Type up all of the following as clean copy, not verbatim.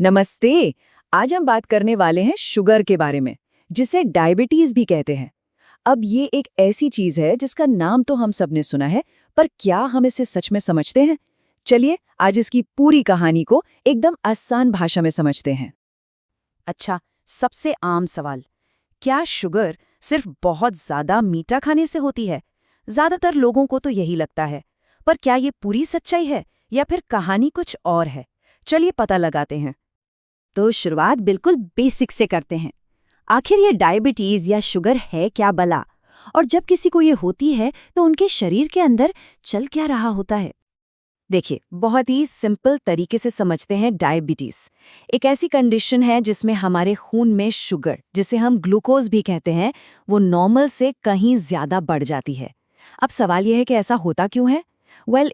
नमस्ते। आज हम बात करने वाले हैं शुगर के बारे में, जिसे डायबिटीज भी कहते हैं। अब ये एक ऐसी चीज है जिसका नाम तो हम सबने सुना है, पर क्या हम इसे सच में समझते हैं? चलिए आज इसकी पूरी कहानी को एकदम आसान भाषा में समझते हैं। अच्छा, सबसे आम सवाल, क्या शुगर सिर्फ बहुत ज्यादा मीठा खाने से होती है? ज्यादातर लोगों को तो यही लगता है। पर क्या ये पूरी सच्चाई है या फिर कहानी कुछ और है? चलिए पता लगाते हैं। तो शुरुआत बिल्कुल बेसिक से करते हैं। आखिर ये डायबिटीज या शुगर है क्या भला? और जब किसी को ये होती है तो उनके शरीर के अंदर चल क्या रहा होता है? देखिए, बहुत ही सिंपल तरीके से समझते हैं। डायबिटीज एक ऐसी कंडीशन है जिसमें हमारे खून में शुगर, जिसे हम ग्लूकोज भी कहते हैं, वो नॉर्मल से कहीं ज्यादा बढ़ जाती है। अब सवाल यह है कि ऐसा होता क्यों है?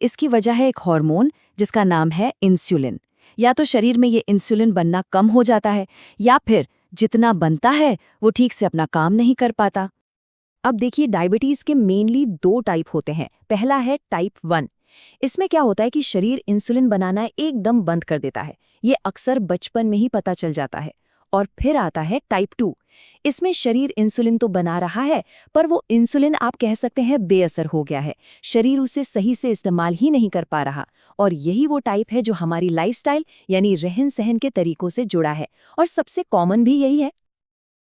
इसकी वजह है एक हार्मोन जिसका नाम है इंसुलिन। या तो शरीर में ये इंसुलिन बनना कम हो जाता है, या फिर जितना बनता है वो ठीक से अपना काम नहीं कर पाता। अब देखिए, डायबिटीज के मेनली दो टाइप होते हैं। पहला है टाइप 1। इसमें क्या होता है कि शरीर इंसुलिन बनाना एकदम बंद कर देता है। ये अक्सर बचपन में ही पता चल जाता है। और फिर आता है टाइप 2। इसमें शरीर इंसुलिन तो बना रहा है, पर वो इंसुलिन आप कह सकते हैं बेअसर हो गया है। शरीर उसे सही से इस्तेमाल ही नहीं कर पा रहा। और यही वो टाइप है जो हमारी लाइफस्टाइल यानी रहन सहन के तरीकों से जुड़ा है। और सबसे कॉमन भी यही है।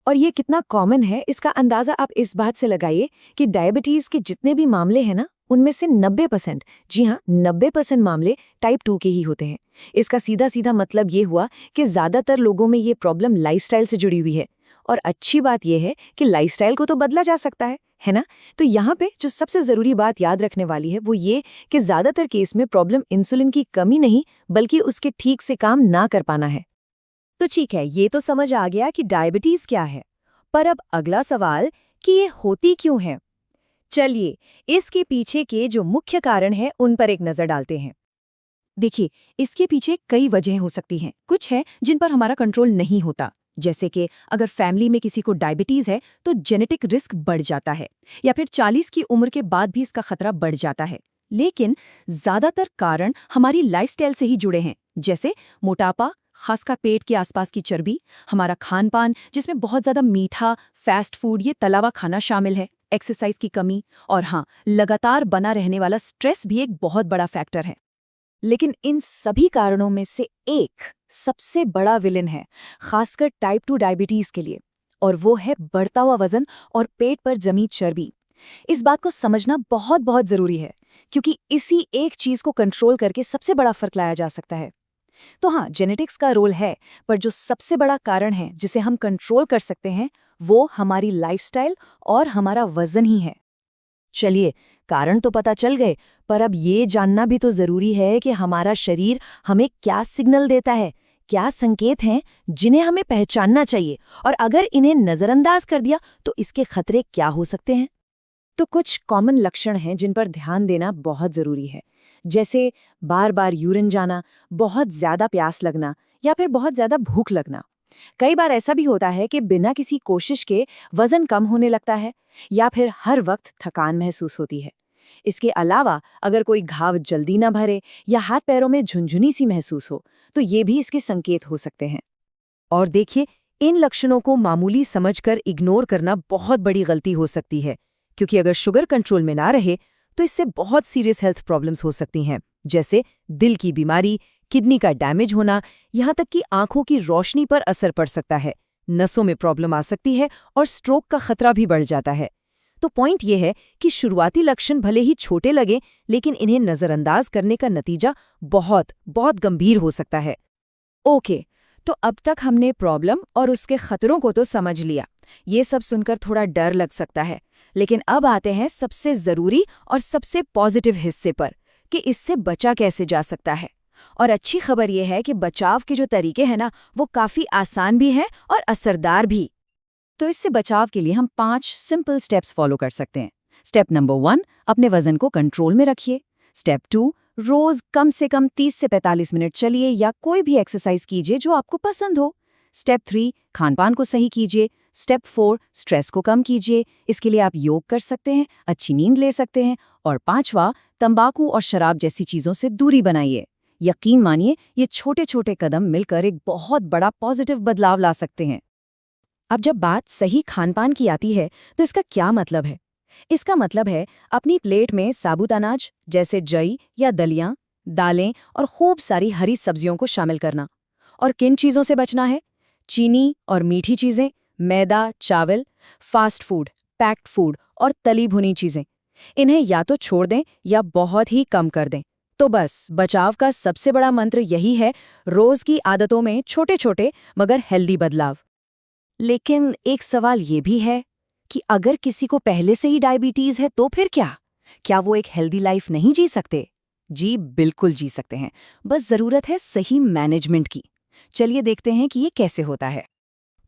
और ये कितना कॉमन है, इसका अंदाजा आप इस बात से लगाइए कि डायबिटीज के जितने भी मामले हैं ना, उनमें से 90%, जी हाँ 90% मामले टाइप 2 के ही होते हैं। इसका सीधा सीधा मतलब ये हुआ कि ज्यादातर लोगों में ये प्रॉब्लम लाइफस्टाइल से जुड़ी हुई है। और अच्छी बात यह है कि लाइफस्टाइल को तो बदला जा सकता है ना? तो यहाँ पे जो सबसे जरूरी बात याद रखने वाली है वो ये कि ज्यादातर केस में प्रॉब्लम इंसुलिन की कमी नहीं, बल्कि उसके ठीक से काम ना कर पाना है। तो ठीक है, ये तो समझ आ गया कि डायबिटीज क्या है। पर अब अगला सवाल कि ये होती क्यों है? चलिए, इसके पीछे के जो मुख्य कारण हैं उन पर एक नजर डालते हैं। देखिए, इसके पीछे कई वजहें हो सकती हैं। कुछ है जिन पर हमारा कंट्रोल नहीं होता, जैसे कि अगर फैमिली में किसी को डायबिटीज है तो जेनेटिक रिस्क बढ़ जाता है, या फिर 40 की उम्र के बाद भी इसका खतरा बढ़ जाता है। लेकिन ज्यादातर कारण हमारी लाइफस्टाइल से ही जुड़े हैं, जैसे मोटापा, खासकर पेट के आसपास की चर्बी, हमारा खान पान जिसमें बहुत ज्यादा मीठा, फास्ट फूड, ये तला हुआ खाना शामिल है, एक्सरसाइज की कमी, और हाँ, लगातार बना रहने वाला स्ट्रेस भी एक बहुत बड़ा फैक्टर है। लेकिन इन सभी कारणों में से एक सबसे बड़ा विलेन है, खासकर टाइप 2 डायबिटीज के लिए, और वो है बढ़ता हुआ वजन और पेट पर जमी चर्बी। इस बात को समझना बहुत बहुत जरूरी है, क्योंकि इसी एक चीज को कंट्रोल करके सबसे बड़ा फर्क लाया जा सकता है। तो हाँ, जेनेटिक्स का रोल है, पर जो सबसे बड़ा कारण है जिसे हम कंट्रोल कर सकते हैं, वो हमारी लाइफस्टाइल और हमारा वजन ही है। चलिए, कारण तो पता चल गए, पर अब ये जानना भी तो जरूरी है कि हमारा शरीर हमें क्या सिग्नल देता है, क्या संकेत हैं जिन्हें हमें पहचानना चाहिए, और अगर इन्हें नजरअंदाज कर दिया तो इसके खतरे क्या हो सकते हैं। तो कुछ कॉमन लक्षण हैं जिन पर ध्यान देना बहुत जरूरी है, जैसे बार बार यूरिन जाना, बहुत ज्यादा प्यास लगना, या फिर बहुत ज्यादा भूख लगना। कई बार ऐसा भी होता है कि बिना किसी कोशिश के वजन कम होने लगता है, या फिर हर वक्त थकान महसूस होती है। इसके अलावा अगर कोई घाव जल्दी ना भरे या हाथ पैरों में झुनझुनी सी महसूस हो, तो ये भी इसके संकेत हो सकते हैं। और देखिए, इन लक्षणों को मामूली समझकर इग्नोर करना बहुत बड़ी गलती हो सकती है, क्योंकि अगर शुगर कंट्रोल में ना रहे तो इससे बहुत सीरियस हेल्थ प्रॉब्लम्स हो सकती हैं, जैसे दिल की बीमारी, किडनी का डैमेज होना, यहाँ तक कि आंखों की रोशनी पर असर पड़ सकता है, नसों में प्रॉब्लम आ सकती है, और स्ट्रोक का खतरा भी बढ़ जाता है। तो पॉइंट ये है कि शुरुआती लक्षण भले ही छोटे लगे, लेकिन इन्हें नजरअंदाज करने का नतीजा बहुत बहुत गंभीर हो सकता है। ओके, तो अब तक हमने प्रॉब्लम और उसके खतरों को तो समझ लिया। ये सब सुनकर थोड़ा डर लग सकता है, लेकिन अब आते हैं सबसे जरूरी और सबसे पॉजिटिव हिस्से पर, कि इससे बचा कैसे जा सकता है। और अच्छी खबर यह है कि बचाव के जो तरीके हैं ना, वो काफ़ी आसान भी हैं और असरदार भी। तो इससे बचाव के लिए हम 5 सिंपल स्टेप्स फॉलो कर सकते हैं। स्टेप नंबर 1, अपने वजन को कंट्रोल में रखिए। स्टेप 2, रोज कम से कम 30 से 45 मिनट चलिए या कोई भी एक्सरसाइज कीजिए जो आपको पसंद हो। स्टेप 3, खानपान को सही कीजिए। स्टेप 4, स्ट्रेस को कम कीजिए। इसके लिए आप योग कर सकते हैं, अच्छी नींद ले सकते हैं। और 5वां, तंबाकू और शराब जैसी चीज़ों से दूरी बनाइए। यकीन मानिए ये छोटे छोटे कदम मिलकर एक बहुत बड़ा पॉजिटिव बदलाव ला सकते हैं। अब जब बात सही खानपान की आती है तो इसका क्या मतलब है? इसका मतलब है अपनी प्लेट में साबुत अनाज जैसे जई या दलियां, दालें और खूब सारी हरी सब्जियों को शामिल करना। और किन चीज़ों से बचना है? चीनी और मीठी चीज़ें, मैदा, चावल, फास्ट फूड, पैक्ड फूड और तली भुनी चीज़ें। इन्हें या तो छोड़ दें या बहुत ही कम कर दें। तो बस बचाव का सबसे बड़ा मंत्र यही है, रोज़ की आदतों में छोटे छोटे मगर हेल्दी बदलाव। लेकिन एक सवाल ये भी है कि अगर किसी को पहले से ही डायबिटीज है तो फिर क्या? क्या वो एक हेल्दी लाइफ नहीं जी सकते? जी बिल्कुल जी सकते हैं, बस जरूरत है सही मैनेजमेंट की। चलिए देखते हैं कि ये कैसे होता है।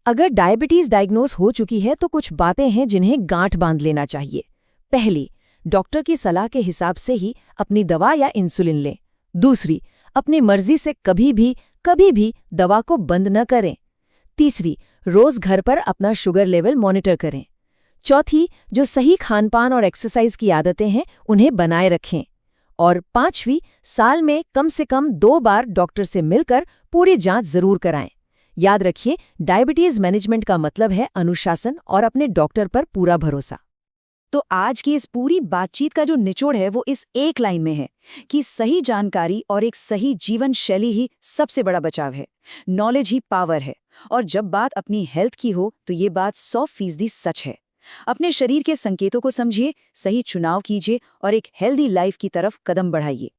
अगर डायबिटीज डायग्नोज हो चुकी है तो कुछ बातें हैं जिन्हें गांठ बांध लेना चाहिए। पहली, डॉक्टर की सलाह के हिसाब से ही अपनी दवा या इंसुलिन लें। दूसरी, अपनी मर्जी से कभी भी दवा को बंद न करें। तीसरी, रोज घर पर अपना शुगर लेवल मॉनिटर करें। चौथी, जो सही खानपान और एक्सरसाइज की आदतें हैं उन्हें बनाए रखें। और पांचवी, साल में कम से कम 2 बार डॉक्टर से मिलकर पूरी जांच जरूर कराएं। याद रखिए, डायबिटीज मैनेजमेंट का मतलब है अनुशासन और अपने डॉक्टर पर पूरा भरोसा। तो आज की इस पूरी बातचीत का जो निचोड़ है वो इस एक लाइन में है कि सही जानकारी और एक सही जीवन शैली ही सबसे बड़ा बचाव है। नॉलेज ही पावर है। और जब बात अपनी हेल्थ की हो तो ये बात 100% सच है। अपने शरीर के संकेतों को समझिए, सही चुनाव कीजिए और एक हेल्दी लाइफ की तरफ कदम बढ़ाइए।